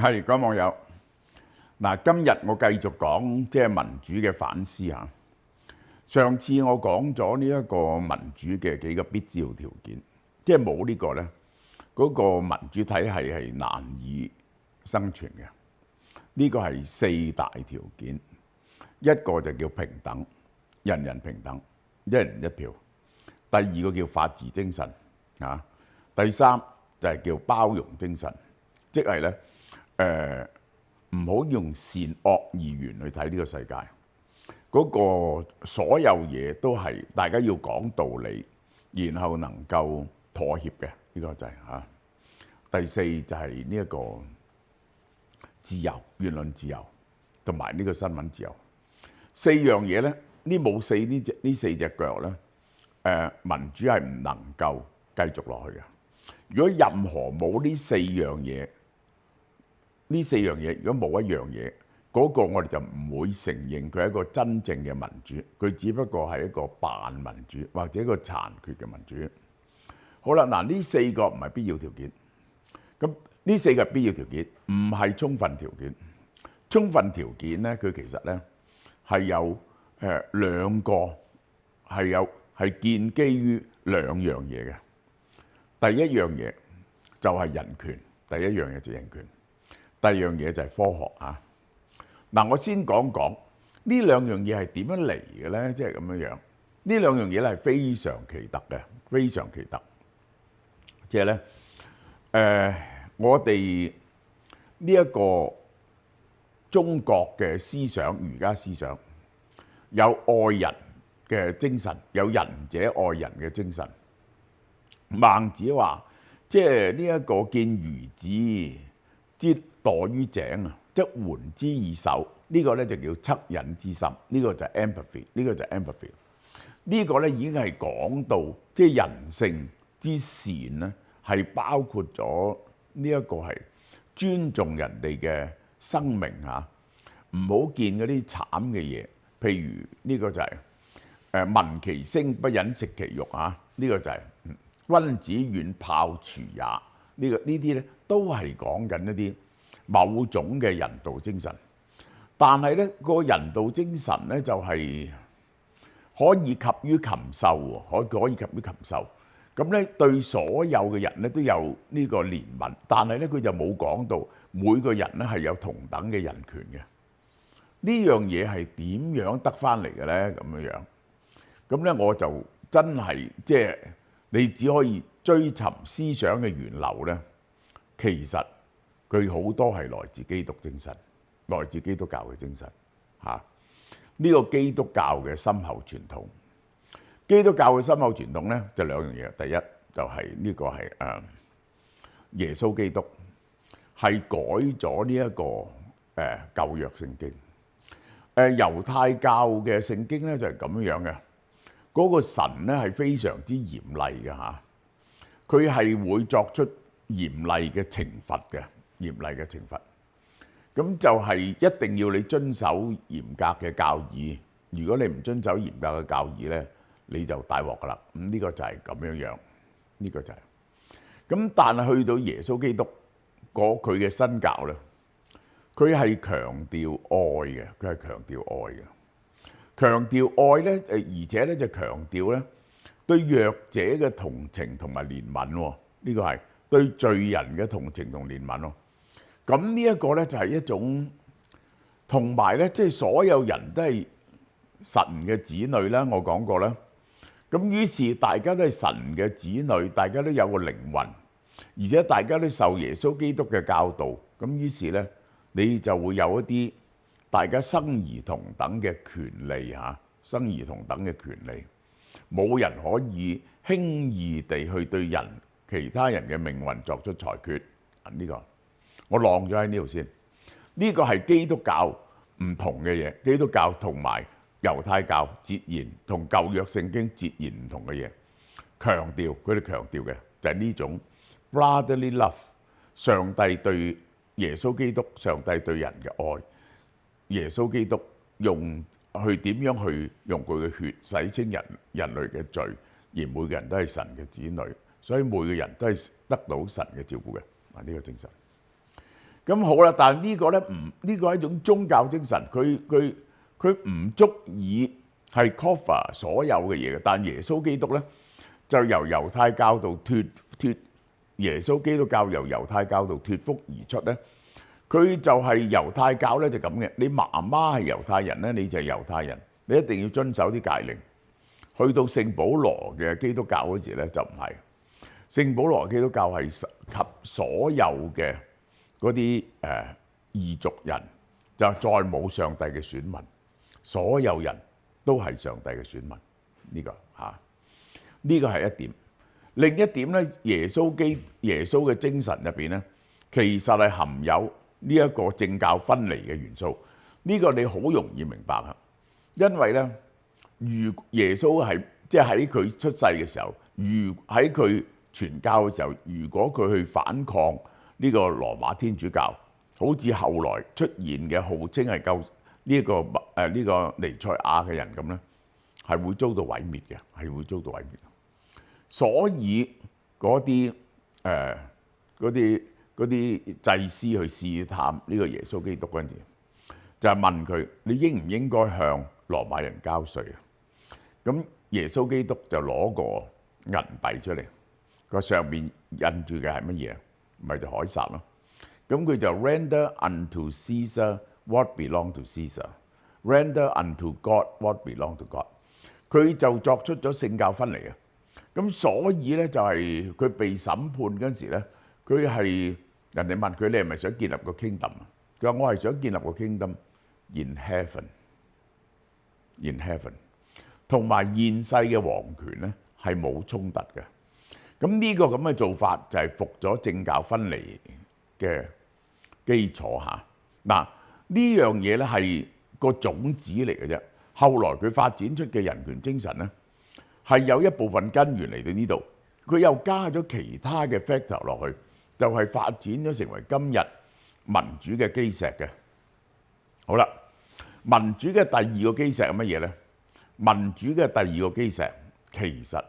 係各位網友，嗱，今日我繼續講即係民主嘅反思嚇。上次我講咗呢一個民主嘅幾個必要條件，即係冇呢個呢，嗰個民主體系係難以生存嘅。呢個係四大條件，一個就叫平等，人人平等，一人一票。第二個叫法治精神啊，第三就係叫包容精神，即係呢。唔好用善惡二元去睇呢個世界，嗰個所有嘢都係大家要講道理，然後能夠妥協嘅，呢個就係嚇。第四就係呢一個自由，言論自由同埋呢個新聞自由。四樣嘢咧，冇呢四隻腳咧，民主係唔能夠繼續落去嘅。如果任何冇呢四樣嘢，如果冇一樣嘢，嗰個我哋就唔會承認佢係一個真正嘅民主，佢只不過係一個扮民主或者一個殘缺嘅民主。好啦，嗱，呢四個唔係必要條件，咁呢四個必要條件唔係充分條件。充分條件咧，佢其實咧係有兩個係建基於兩樣嘢嘅。第一樣嘢就係人權，第一樣嘢就係人權。第二樣嘢就係科學啊！嗱，我先講講呢兩樣嘢係點樣嚟嘅咧？即係咁樣樣，呢兩樣嘢咧係非常奇特嘅，非常奇特。即係咧，我哋呢一個中國嘅思想，儒家思想有愛人嘅精神，有仁者愛人嘅精神。孟子話：即係呢一個見孺子之墮於井啊，則援之以手。呢個咧就叫惻隱之心，呢個就係 empathy，呢個就係 empathy。呢個咧已經係講到即係人性之善咧，係包括咗呢一個係尊重人哋嘅生命嚇，唔好見嗰啲慘嘅嘢。譬如呢個就係聞其聲不忍食其肉啊，呢個就係君子遠庖廚也。呢啲咧都係講緊一啲某種嘅人道精神，但係咧個人道精神咧就係可以及於禽獸喎，可以及於禽獸。咁咧對所有嘅人咧都有呢個憐憫，但係咧佢就冇講到每個人咧係有同等嘅人權嘅。呢樣嘢係點樣得翻嚟嘅咧？咁樣，咁咧我就真係即係你只可以追尋思想嘅源流咧，其實佢好多係來自基督精神，來自基督教嘅精神嚇。呢個基督教嘅深厚傳統，基督教嘅深厚傳統咧就兩樣嘢。第一就係呢個係耶穌基督係改咗呢一個舊約聖經。猶太教嘅聖經咧就係咁樣嘅，嗰個神咧係非常之嚴厲嘅嚇，佢係會作出嚴厲嘅懲罰嘅。嚴厲嘅懲罰，咁就係一定要你遵守嚴格嘅教義。如果你唔遵守嚴格嘅教義咧，你就大鑊噶啦。咁呢個就係咁樣樣，呢個就係。咁但係去到耶穌基督佢嘅新教咧，佢係強調愛嘅，佢係強調愛嘅，強調愛咧而且咧就強調咧對弱者嘅同情同埋憐憫喎。呢個係對罪人嘅同情同憐憫咯。咁呢一個咧就係一種，同埋咧即係所有人都係神嘅子女啦。我講過啦。咁於是大家都係神嘅子女，大家都有個靈魂，而且大家都受耶穌基督嘅教導。咁於是咧，你就會有一啲大家生而同等嘅權利嚇，生而同等嘅權利，冇人可以輕易地去對其他人嘅命運作出裁決。呢個我晾咗喺呢度先。呢個係基督教唔同嘅嘢，基督教同埋猶太教截然同舊約聖經截然唔同嘅嘢。佢哋強調嘅就係呢種 brotherly love， 上帝對耶穌基督，上帝對人嘅愛。耶穌基督點樣去用佢嘅血洗清人類嘅罪，而每個人都係神嘅子女，所以每個人都係得到神嘅照顧嘅。呢個精神。咁好啦，但係呢個咧呢個係一種宗教精神，佢唔足以係 cover 所有嘅嘢嘅。但耶穌基督咧就由猶太教度脱耶穌基督教由猶太教度脱福而出咧，佢就係猶太教咧就咁嘅。你媽媽係猶太人咧，你就係猶太人，你一定要遵守啲誡命。去到聖保羅嘅基督教嗰時咧就唔係，聖保羅基督教係及所有嘅嗰啲異族人，就再冇上帝嘅選民，所有人都係上帝嘅選民。呢個呢個係一點。另一點咧，耶穌嘅精神入邊咧，其實係含有呢一個政教分離嘅元素。呢個你好容易明白啊，因為咧，如耶穌係即係喺佢出世嘅時候，喺佢傳教嘅時候，如果佢去反抗呢個羅馬天主教，好似後來出現嘅號稱係救呢個彌賽亞嘅人咁咧，係會遭到毀滅嘅，係會遭到毀滅。所以嗰啲祭司去試探呢個耶穌基督嗰陣時，就係問佢：你應唔應該向羅馬人交稅啊？咁耶穌基督就攞個銀幣出嚟，個上面印住嘅係乜嘢？咪就凱撒咯。咁佢就 render unto Caesar what belong to Caesar，render unto God what belong to God。佢就作出咗政教分離啊！咁所以咧就係佢被審判嗰陣時咧，佢係人哋問佢：你係咪想建立個 kingdom 啊？佢話：我係想建立個 kingdom in heaven，in heaven。同埋現世嘅皇權咧係冇衝突嘅。咁呢個咁嘅做法就係服咗政教分離嘅基礎下。嗱，呢樣嘢咧係個種子嚟嘅啫。後來佢發展出嘅人權精神咧，係有一部分根源嚟到呢度，佢又加咗其他嘅 factor 落去，就係發展咗成為今日民主嘅基石嘅。好啦，民主嘅第二個基石係乜嘢咧？民主嘅第二個基石其實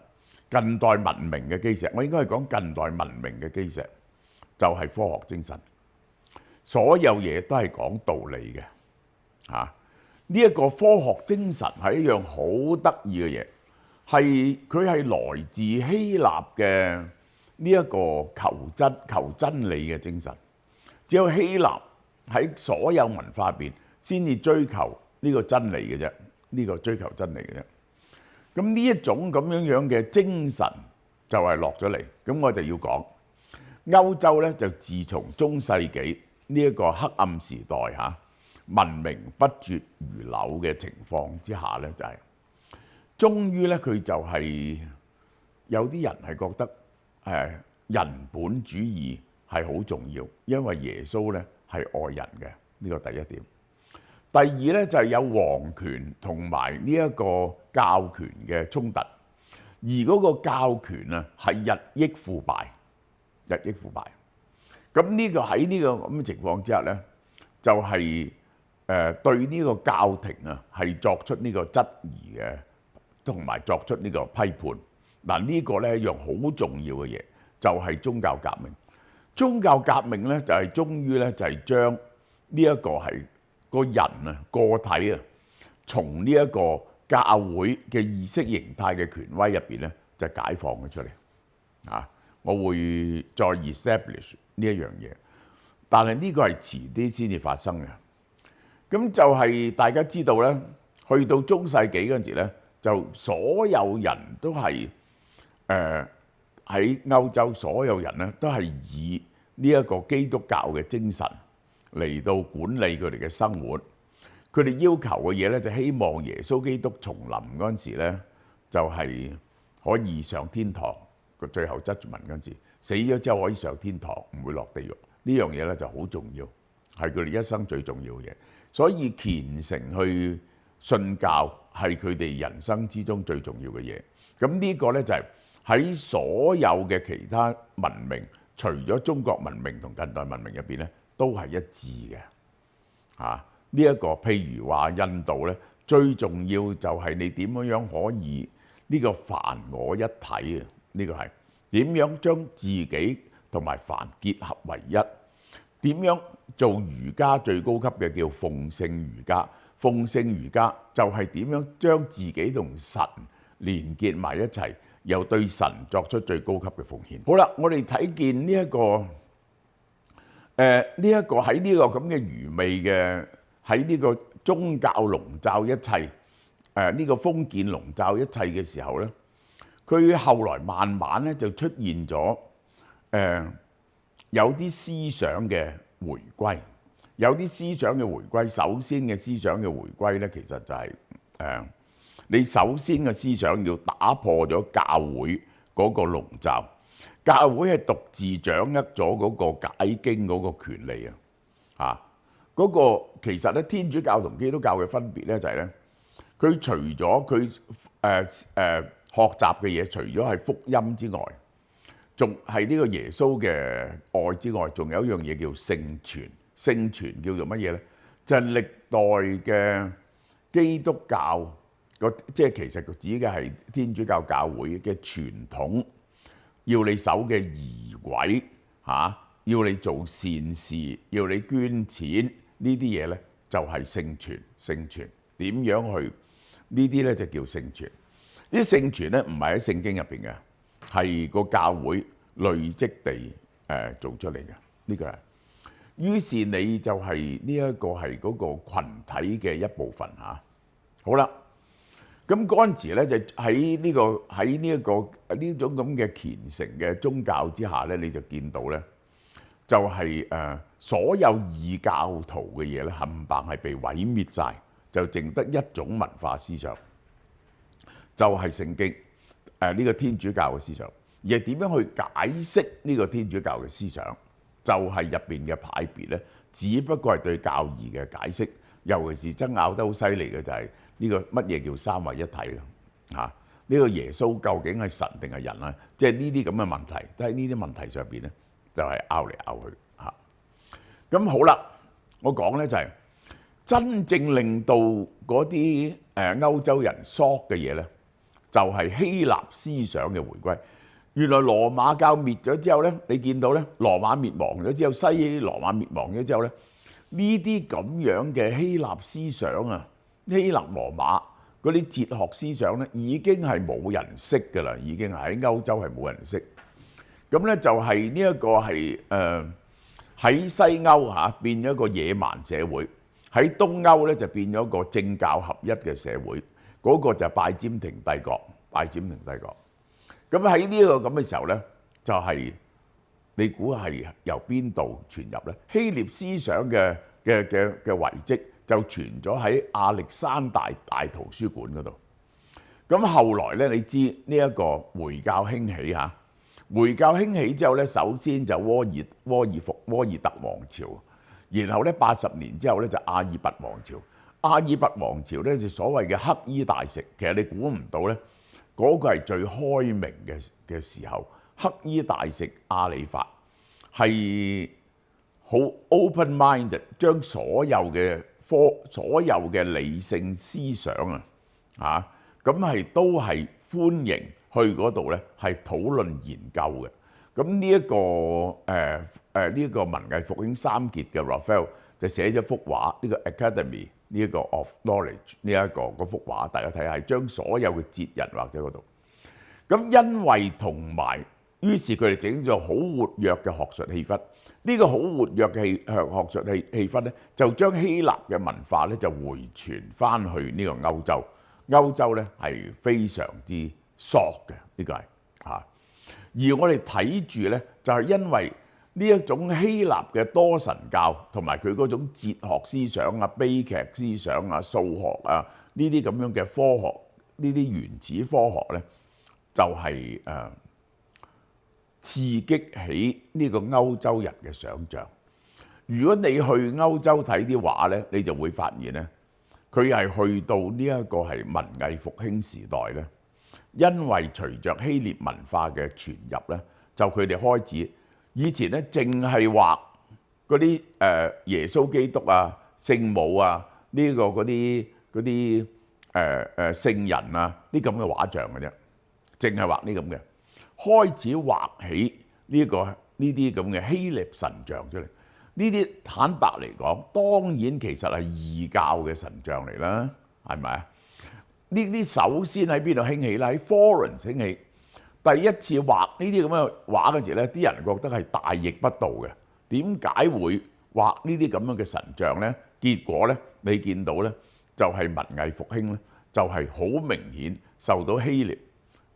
近代文明嘅基石，我應該係講近代文明嘅基石，就係科學精神。所有嘢都係講道理嘅。呢一個科學精神係一樣好得意嘅嘢。佢係來自希臘嘅呢一個求真理嘅精神。只有希臘喺所有文化入邊先至追求呢個真理嘅啫，呢個追求真理嘅啫。咁呢一種咁樣嘅精神就係落咗嚟。咁我就要講歐洲咧，就自從中世紀呢一個黑暗時代文明不絕如柳嘅情況之下咧，就係。終於咧，佢就係有啲人係覺得人本主義係好重要，因為耶穌咧係愛人嘅，呢個第一點。第二咧就係有皇權同埋呢一個教權嘅衝突，而嗰個教權啊係日益腐敗，日益腐敗。咁呢個喺呢個咁嘅情況之下咧，就係對呢個教廷啊係作出呢個質疑嘅。同埋作出呢個批判。嗱，呢個咧一樣好重要嘅嘢，就係宗教革命。宗教革命咧就係終於咧就係將呢一個係個人啊個體啊，從呢一個教會嘅意識形態嘅權威入邊咧就解放咗出嚟。我會再 establish 呢一樣嘢，但係呢個係遲啲先至發生嘅。咁就係大家知道咧，去到中世紀嗰陣時咧。就所有人都係喺歐洲，所有人咧都係以呢一個基督教嘅精神嚟到管理佢哋嘅生活。佢哋要求嘅嘢咧，就希望耶穌基督重臨嗰陣時咧，就係可以上天堂。個最後judgment嗰陣時，死咗之後可以上天堂，唔會落地獄。呢樣嘢咧就好重要，係佢哋一生最重要嘅嘢。所以虔誠去信教係佢哋人生之中最重要嘅嘢。咁呢個咧就係喺所有嘅其他文明，除咗中國文明同近代文明入邊咧，都係一致嘅。呢一個譬如話印度咧，最重要就係你點樣可以呢個梵我一體啊？呢個係點樣將自己同埋梵結合為一？點樣做儒家最高級嘅叫奉聖儒家。奉聖儒家就係點樣將自己同神連結埋一齊，又對神作出最高級嘅奉獻。好啦，我哋睇見呢一個喺呢個咁嘅愚昧嘅，喺呢個宗教籠罩一切，呢個封建籠罩一切嘅時候咧，佢後來慢慢咧就出現咗有啲思想嘅回歸。有啲思想嘅回歸，首先嘅思想嘅回歸咧，其實就係你首先嘅思想要打破咗教會嗰個籠罩。教會係獨自掌握咗嗰個解經嗰個權利啊！嗰個其實咧，天主教同基督教嘅分別咧就係咧，佢除咗佢學習嘅嘢，除咗係福音之外，仲係呢個耶穌嘅愛之外，仲有一樣嘢叫聖傳。聖傳叫做乜嘢呢？就係歷代嘅基督教即係其實指嘅係天主教教會嘅傳統，要你守嘅儀軌嚇，要你做善事，要你捐錢呢啲嘢呢，就係聖傳。聖傳點樣去呢啲呢？就叫聖傳。呢啲聖傳呢，唔係喺聖經入邊嘅，係個教會累積地做出嚟嘅。呢個係。於是你就係呢一個係嗰個羣體嘅一部分嚇。好啦，咁嗰陣時咧就喺呢種咁嘅虔誠嘅宗教之下咧，你就見到咧就係所有異教徒嘅嘢咧冚唪唥係被毀滅曬，就淨得一種文化思想，就係聖經呢個天主教嘅思想，而係點樣去解釋呢個天主教嘅思想？就係入邊嘅派別咧，只不過係對教義嘅解釋，尤其是爭拗得好犀利嘅就係呢個乜嘢叫三位一體咯嚇？呢個耶穌究竟係神定係人啊？即係呢啲咁嘅問題，都喺呢啲問題上邊咧，就係拗嚟拗去嚇。咁好啦，我講咧就係真正令到嗰啲歐洲人 shock 嘅嘢咧，就係希臘思想嘅回歸。原來羅馬教滅咗之後咧，你見到咧，羅馬滅亡咗之後，西羅馬滅亡咗之後咧，呢啲咁樣嘅希臘思想啊，希臘羅馬嗰啲哲學思想咧，已經係冇人識㗎啦，已經喺歐洲係冇人識。咁咧就係呢一個係喺西歐嚇變咗一個野蠻社會，喺東歐咧就變咗一個政教合一嘅社會，嗰個就係拜占庭帝國，拜占庭帝國。咁喺呢個咁嘅時候咧，就係你估係由邊度傳入咧？希臘思想嘅遺跡就傳咗喺亞歷山大大圖書館嗰度。咁後來咧，你知呢一個回教興起嚇，回教興起之後咧，首先就戈爾特王朝，然後咧80年之後咧就阿爾拔王朝。阿爾拔王朝咧就所謂嘅黑衣大食，其實你估唔到咧。嗰個係最開明嘅時候，黑衣大食阿里法係好 open-minded，將所有嘅理性思想咁係都係歡迎去嗰度咧，係討論研究嘅。咁呢一個文藝復興三傑嘅 Raphael 就寫咗幅畫，呢個 Academy。呢一個 of knowledge 呢一個嗰幅畫，大家睇下，係將所有嘅哲人畫咗嗰度。咁因為同埋，於是佢哋整咗好活躍嘅學術氣氛。呢個好活躍嘅學術氣氛咧，就將希臘嘅文化咧就回傳翻去呢個歐洲。歐洲咧係非常之 shock 嘅，呢個係嚇。而我哋睇住咧，就係因為呢一種希臘嘅多神教同埋佢嗰種哲學思想啊、悲劇思想啊、數學啊呢啲咁樣嘅科學，呢啲原子科學咧，就係刺激起呢個歐洲人嘅想像。如果你去歐洲睇啲畫咧，你就會發現咧，佢係去到呢一個係文藝復興時代咧，因為隨着希臘文化嘅傳入咧，就佢哋開始。以前咧，淨係畫嗰啲耶穌基督啊、聖母啊，呢個嗰啲聖人啊，啲咁嘅畫像嘅啫，淨係畫呢咁嘅。開始畫起呢啲咁嘅希臘神像出嚟。呢啲坦白嚟講，當然其實係異教嘅神像嚟啦，係咪啊？呢啲首先喺邊度興起咧？喺 Florence 興起。第一次畫呢啲咁嘅畫嗰時咧，啲人覺得係大逆不道嘅。點解會畫呢啲咁樣嘅神像咧？結果咧，你見到咧，就係文藝復興咧，就係好明顯受到希臘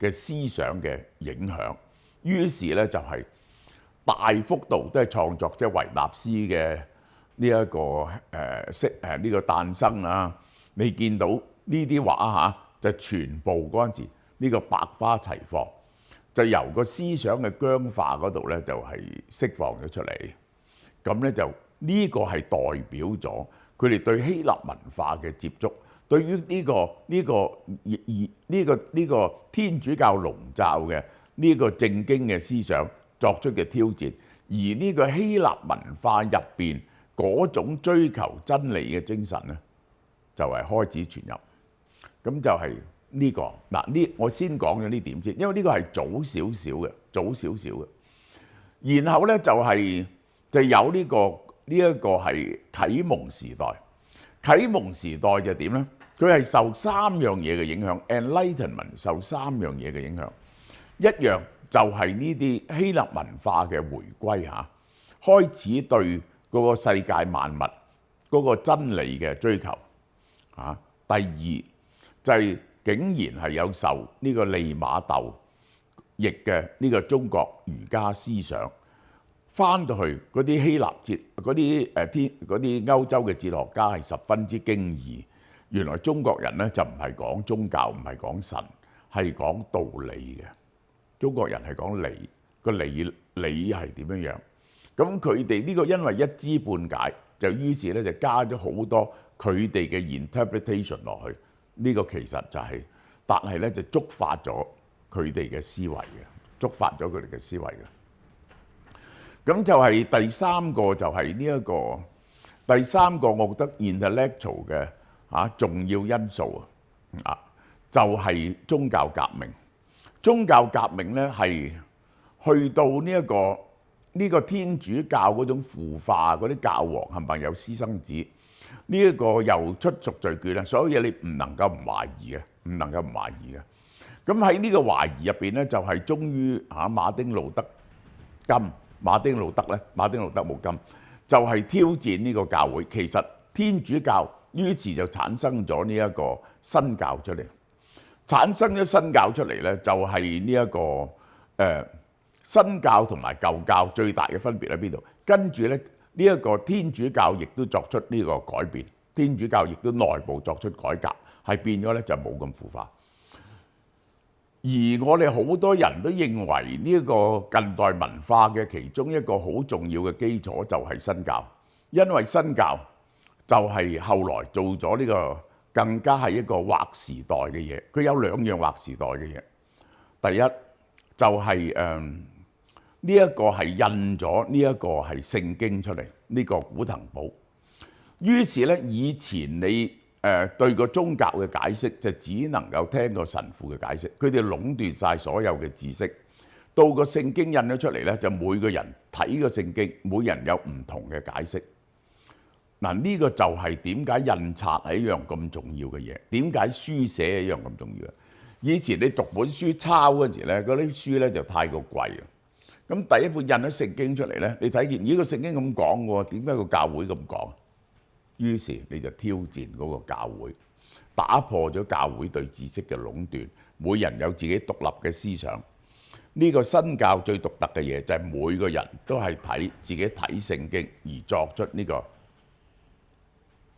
嘅思想嘅影響。於是咧就係大幅度都係創作即係維納斯嘅呢一個呢個誕生啊！你見到呢啲畫嚇，就全部嗰陣時呢個百花齊放。就由個思想嘅僵化嗰度咧，就係釋放咗出嚟。咁咧就呢個係代表咗佢哋對希臘文化嘅接觸，對於呢個天主教籠罩嘅呢個正經嘅思想作出嘅挑戰。而呢個希臘文化入邊嗰種追求真理嘅精神咧，就係開始傳入。咁就係。呢個嗱，我先講咗呢點先，因為呢個係早少少嘅，然後咧就有呢一個係啟蒙時代。啟蒙時代就點咧？佢係受三樣嘢嘅影響 ，Enlightenment 受三樣嘢嘅影響。一樣就係呢啲希臘文化嘅回歸嚇，開始對嗰個世界萬物嗰個真理嘅追求嚇。第二就係竟然係有受呢個利瑪竇譯嘅呢個中國儒家思想，翻到去嗰啲希臘哲嗰啲歐洲嘅哲學家係十分之驚異。原來中國人咧就唔係講宗教，唔係講神，係講道理嘅。中國人係講理，個理係點樣樣？咁佢哋呢個因為一知半解，就於是咧就加咗好多佢哋嘅 interpretation 落去。呢個其實就係，但係咧就觸發咗佢哋嘅思維嘅，觸發咗佢哋嘅思維嘅。咁就係第三個就係呢一個，第三個我覺得 intellectual 嘅重要因素啊，就係宗教革命。宗教革命咧係去到呢個天主教嗰種腐化，嗰啲教皇係咪有私生子？呢一個又出贖罪券啦，所有嘢你唔能夠唔懷疑嘅，唔能夠唔懷疑嘅。咁喺呢個懷疑入邊咧，就係終於馬丁路德冇金，就係挑戰呢個教會。其實天主教於是就產生咗呢一個新教出嚟，產生咗新教出嚟咧，就係呢一個新教同埋舊教最大嘅分別喺邊度？跟住咧。呢一個天主教亦都作出呢個改變，天主教亦都內部作出改革，係變咗咧就冇咁腐化。而我哋好多人都認為呢一個近代文化嘅其中一個好重要嘅基礎就係新教，因為新教就係後來做咗呢個更加係一個劃時代嘅嘢。佢有兩樣劃時代嘅嘢，第一就係呢一個係印咗呢一個係聖經出嚟，呢個古騰堡。於是咧，以前你對個宗教嘅解釋就只能夠聽個神父嘅解釋，佢哋壟斷晒所有嘅知識。到個聖經印咗出嚟咧，就每個人睇個聖經，每人有唔同嘅解釋。嗱，呢個就係點解印刷係一樣咁重要嘅嘢？點解書寫係一樣咁重要？以前你讀本書抄嗰時咧，嗰啲書咧就太過貴啦。咁第一本印咗聖經出嚟咧，你睇見呢個聖經咁講喎，點解個教會咁講？於是你就挑戰嗰個教會，打破咗教會對知識嘅壟斷，每人有自己獨立嘅思想。呢個新教最獨特嘅嘢就係每個人都係自己睇聖經而作出呢個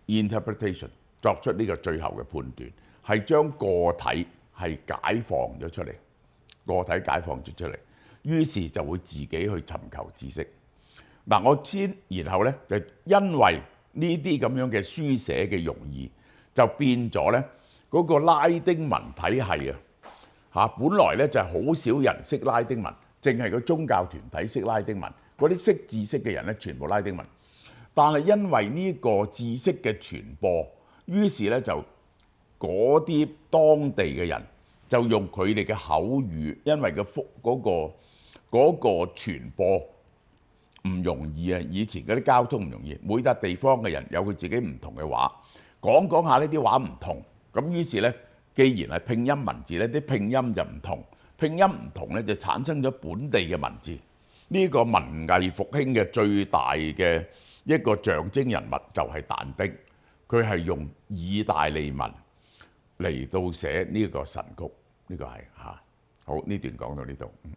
interpretation， 作出呢個最後嘅判斷，係將個體係解放咗出嚟，個體解放咗出嚟。於是就會自己去尋求知識。嗱，然後咧就因為呢啲咁樣嘅書寫嘅容易，就變咗咧嗰個拉丁文體系本來咧就係好少人識拉丁文，淨係個宗教團體識拉丁文，嗰啲識知識嘅人咧全部拉丁文。但係因為呢個知識嘅傳播，於是咧就嗰啲當地嘅人就用佢哋嘅口語，因為嗰個傳播唔容易啊！以前嗰啲交通唔容易，每笪地方嘅人有佢自己唔同嘅話，講下呢啲話唔同，咁於是呢，既然係拼音文字呢，啲拼音就唔同，拼音唔同呢，就產生咗本地嘅文字。呢個文藝復興嘅最大嘅一個象徵人物就係但丁，佢係用意大利文嚟到寫呢個神曲，呢個係嚇。好，呢段講到呢度。